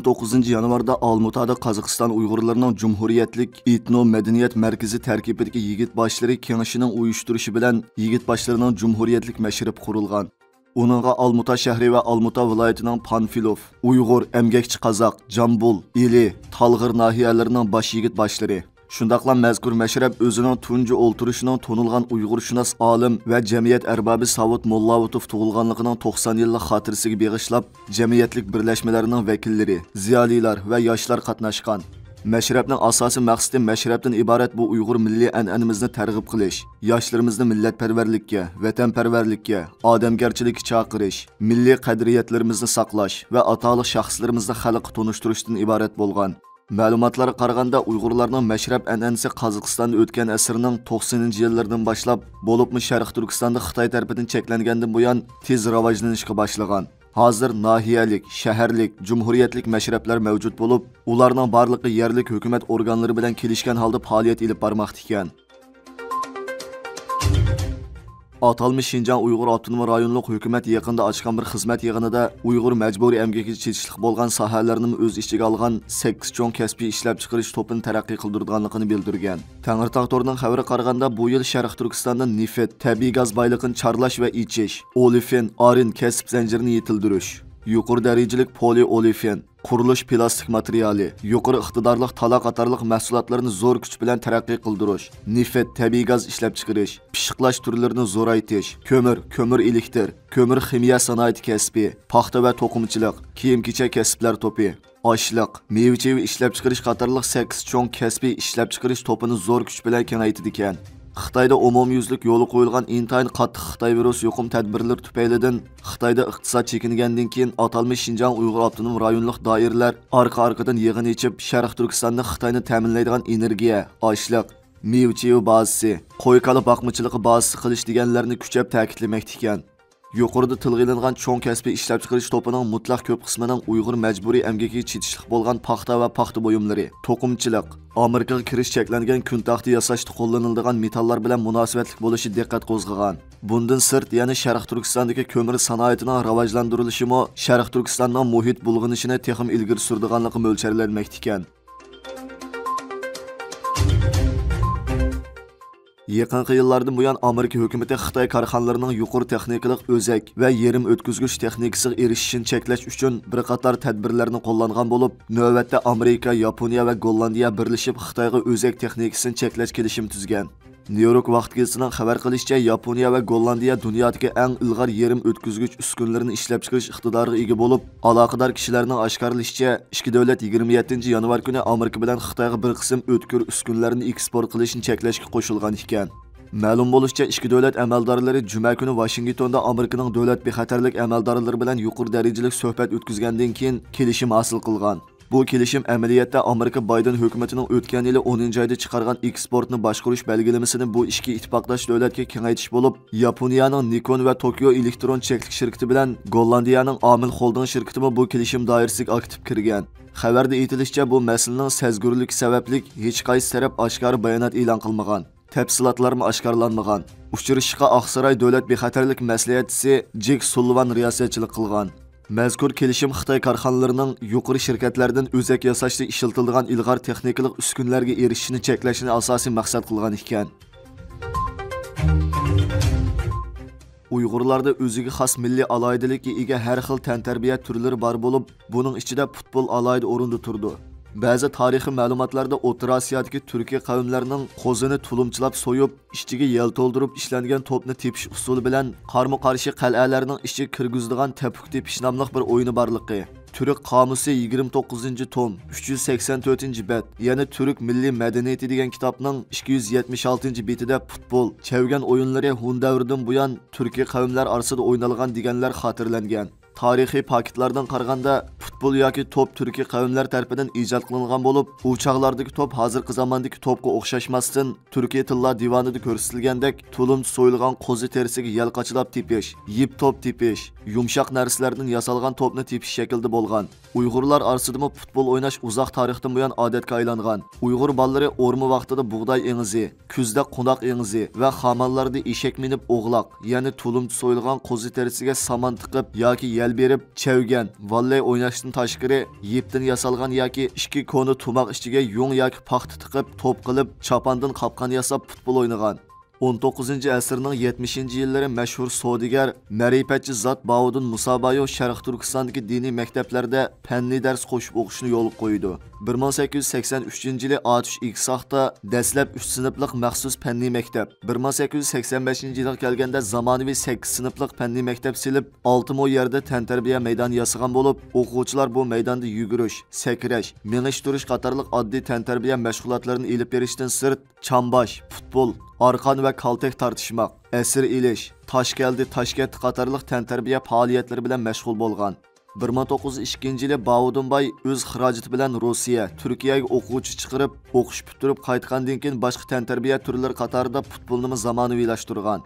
29 yanvarda Almutada Qozog'iston Uyg'urlarining Cumhuriyetlik Etno Madaniyat Markazi tarkibidagi yigit boshlari kengashining uyushtirishi bilan yigit boshlarining Cumhuriyetlik mashrab qurilgan. Uningga Almuta shahri va Almuta viloyatining Panfilov, Uyg'ur, Emgakchi Qozoq, Jambul, Ili, Talg'ir nahiyalarining bosh yigit boshlari shundaqla mazkur mashrab o'zining tunji o'ltirishining tonilgan Uyg'urshunos olim va jamiyat arbobi Savut Mollavutov tug'ilganligining 90 yillik xotirasiga beg'ishlab jamiyatlik birlashmalarining vakillari, ziyolilar va yoshlar qatnashgan. Mashrabning asosiy maqsadi mashrabdan iborat bu Uyg'ur milliy an'anamizni targ'ib qilish, yoshlarimizni millatparvarlikka, vatanparvarlikka, odamgarchilikka chaqirish, milliy qadriyatlarimizni saqlash va atoliq shaxslarimizni xalqqa tunishtirishdan iborat bo'lgan. Ma'lumotlarga qaraganda Uyg'urlarning mashrab an'anasi Qozog'istonda o'tgan asrning 90-yillardan boshlab, bo'libmi Sharq Turkistonda Xitoy tarafidan cheklangandan buyon tez rivojlanishga boshlagan. Hozir nahiyalik, shaharlik, cumhuriyetlik mashrablar mavjud bo'lib, ularning barligi yerlik hukumat organlari bilan kelishgan holda faoliyat olib bormoqda ekan. Atalmış Şinjan Uyghur Avtonom rayonluq hukumat yaqinda ochgan bir xizmat yig'inida Uyg'ur majburiy emgakka chetishlik bo'lgan sohalarni o'z ichiga olgan 8 cho'ng kasbiy ishlab chiqarish to'pini taraqqiy qildirganligini bildirgan. Tangirtaq to'rining xabari qaraganda bu yil Sharq Turkistonda neft, tabiiy gaz boyligini charlash va ichish, olifen, arin kasb zanjirini yetildirish, yuqori darajalik poliolifen, qurilish plastik materiali, yuqori iqtidorli tala qatorliq mahsulotlarni zo'r kuch bilan taraqqiy qildirish, neft, tabiiy gaz ishlab chiqarish, pishiqlash turlarini zo'raytirish, ko'mir elektr, ko'mir ximiya sanoati kasbi, paxta va to'qimachilik, kiyim-kechak kasblar to'pi, oshliq, meva-cheva ishlab chiqarish qatorliq 8 cho'ng kasbiy ishlab chiqarish to'pini zo'r kuch bilan kengaytirdi ekan. Xitoyda umumyuzlik yo'li qo'yilgan intayin qattiq Xitoy virus yuqum tadbirlar tufaylidan Xitoyda iqtisod chekingandan keyin atalmış Şinjan Uyg'ur Avtonom rayonluq doiralar arqa-arqadan yig'in ichib Sharq Turkistonda Xitoyni ta'minlaydigan energiya, oshliq, meva-cheva bazasi, qo'y-kala boqmachilig'i bazasi qilish deganlarni kuchab ta'kidlamoqda ekan. Yuqorida tilga ilingan cho'ng kasbiy ishlab chiqarish to'pining mutlaq ko'p qismining Uyg'ur majburiy emgakka chetishlik bo'lgan paxta va paxta buyumlari, to'qimchilik, Amerikaga kirish cheklangan kun taxti yasashda qo'llaniladigan metallar bilan munosabatlik bo'lishi diqqat qo'zg'agan. Bundan sirt, ya'ni Sharq Turkistondagi ko'mir sanoatining rivojlantirilishimi Sharq Turkistonning muhit bulg'anishini texim ilgari surdiganligi mo'ljallanmoqda ekan. Yaqinqi yillardan buyon Amerika hukumati Xitoy korxonalarining yuqori texnikalik o'zak va yerim o'tkazgich texnikasiga erishishini cheklash uchun bir qator tadbirlarni qo'llangan bo'lib, navbatda Amerika, Yaponiya va Gollandiya birlashib Xitoyga o'zak texnikasini cheklash kelishimi tuzgan. New York vaqt gazetining xabar qilishicha, Yaponiya va Gollandiya dunyodagi eng ilg'or yerim o'tkazgich uskunalarini ishlab chiqarish iqtidoriga ega bo'lib, aloqador kishilarning oshkorlashicha, ikki davlat 27-yanvar kuni Amerika bilan Xitoyga bir qism o'tkir uskunlarni eksport qilishni cheklashga qo'shilgan ekan. Ma'lum bo'lishicha, ikki davlat amaldorlari juma kuni Washingtonda Amerikaning davlat bexatarlik amaldorlari bilan yuqori darajali suhbat o'tkazgandan keyin kelishim hosil qilgan. Bu kelishim amaliyotda Amerika Biden hukumatining o'tgan yili 10-oyda chiqargan eksportni boshqarish belgilamasini bu ikki ittifoqdosh davlatga kengaytirish bo'lib, Yaponiyaning Nikon va Tokyo elektron cheklik shirkati bilan Gollandiyaning Amil Holding shirkati bu kelishim doirasiga aktiv kirgan. Xabarda aytilishicha, bu masalaning sezgurligi sababli hech qaysi taraf oshkor bayonot e'lon qilmagan. Tafsilotlarmi oshkorlanmagan. Uchrashishga Oqsaroy davlat bexatarlik maslahatchisi Jek Sullivan riyosatchilik qilgan. Mazkur kelishim Xitoy korxonalarining yuqori shirkatlardan o'zak yasashda ishlatiladigan ilg'or texnikalik uskunlarga erishishni cheklashni asosiy maqsad qilgan ekan. Uyg'urlarda o'ziga xos milliy aloyidalikka ega har xil tantarbiya turlari bor bo'lib, buning ichida futbol alohida o'rinda turdi. Ba'zi tarixiy ma'lumotlarda O'rta Osiyodagi Turkiy qavmlarining qo'zini tulumchilab so'yib, ichiga yel to'ldirib ishlangan to'pni tepish usuli bilan qarma-qarshi qal'alarning ichiga kirgizadigan tepuk tepish nomli bir o'yini borligi. Turk qomusi 29-tom, 384-bet, ya'ni Turk milliy madaniyati degan kitobning 276-betida futbol, chavgan o'yinlari Hun davridan buyon Turkiy qavmlar orasida o'ynalgan deganlar xotirlangan. Tarixiy paketlardan qaraganda futbol yoki top Turkiy qavmlar tarafidan ijod qilingan bo'lib, u chaqlardagi top hozirgi zamondagi topga o'xshashmasdan Turkiy tillar divonida ko'rsatilgandek tulum so'yilgan qo'zi terisiga yal qachilab tepish, yip top tepish, yumshoq narsalardan yasalgan topni tepish shaklida bo'lgan. Uyg'urlar orasida futbol o'ynash uzoq tarixdan buyon odatga aylangan. Uyg'ur bolalari o'rma vaqtida bug'doy engizi, kuzda qo'noq engizi va xamonlarda eshak minib o'g'loq, ya'ni tulum so'yilgan qo'zi terisiga saman tiqib yoki bel berib, chevgan, volley o'ynashdan tashqari yepdan yasalgan yoki ikki koni tumoq ichiga yung yoki paxta tiqib, to'p qilib, chapandan qapqon yasab futbol o'ynagan. 19-asrning 70-yillari mashhur savdogar, ma'rifatchi zot Baudin Musabayev Sharq Turkistondagi diniy maktablarda fanniy dars qo'shib o'qishni yo'l qo'ydi. 1883-yili Atush Iqsoqda dastlab 3 sinflik maxsus fanniy maktab, 1885-yilga kelganda zamonaviy 8 sinflik fanniy maktab silib, 6 mo yerda tantarbiya maydoni yasagan bo'lib, o'quvchilar bu maydonda yugurish, sakrash, minish turish qatorliq oddiy tantarbiya mashg'ulotlarini elib berishdan sirt, chambash, futbol, arqon va kaltak tartishmoq, asir ilish, tosh keldi, tosh ketdi qatorliq tantarbiya faoliyatlari bilan mashg'ul bo'lgan. 1902-yili Baudunbay o'z xarajati bilan Rossiya, Turkiyaga o'quvchi chiqarib, o'qish bitirib qaytgandan keyin boshqa tantarbiya turlari qatorida futbolni zamonaviylashtirgan.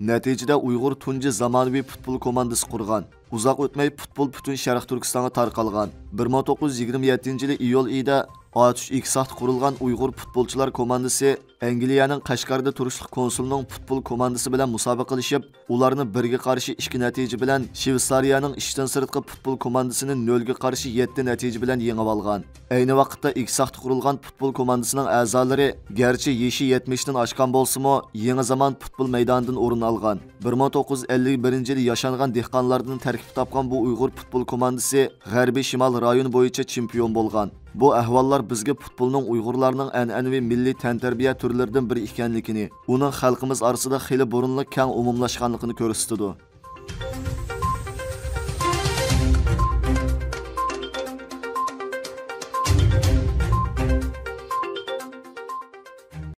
Natijada Uyg'ur tunji zamonaviy futbol komandasi qurgan. Uzoq o'tmay futbol butun Sharq Turkistonga tarqalgan. 1927-yili iyul oyida Atush Iqsoqda qurilgan Uyg'ur futbolchilar komandasi Angliyaning Qashqarda turishlik konsulining futbol komandasi bilan musobaqalashib, ularni 1 ga qarshi 2 natija bilan Shveysariyaning ishdan sirtqi futbol komandasini 0 ga qarshi 7 natija bilan yengib olgan. Ayni vaqtda Iqsoqda qurilgan futbol komandasining a'zolari garchi yeshi 70 dan oshgan bo'lsa-mo, yangi zamon futbol maydonidan o'rin olgan. 1951-yili yashangan dehqonlardan tarkib topgan bu Uyg'ur futbol komandasi G'arbiy Shimol rayoni bo'yicha chempion bo'lgan. Bu ahvollar bizga futbolning Uyg'urlarning an'anaviy milliy tantarbiya turlaridan biri ekanligini, uning xalqimiz orasida xili burunli keng umumlashganligini ko'rsatadi.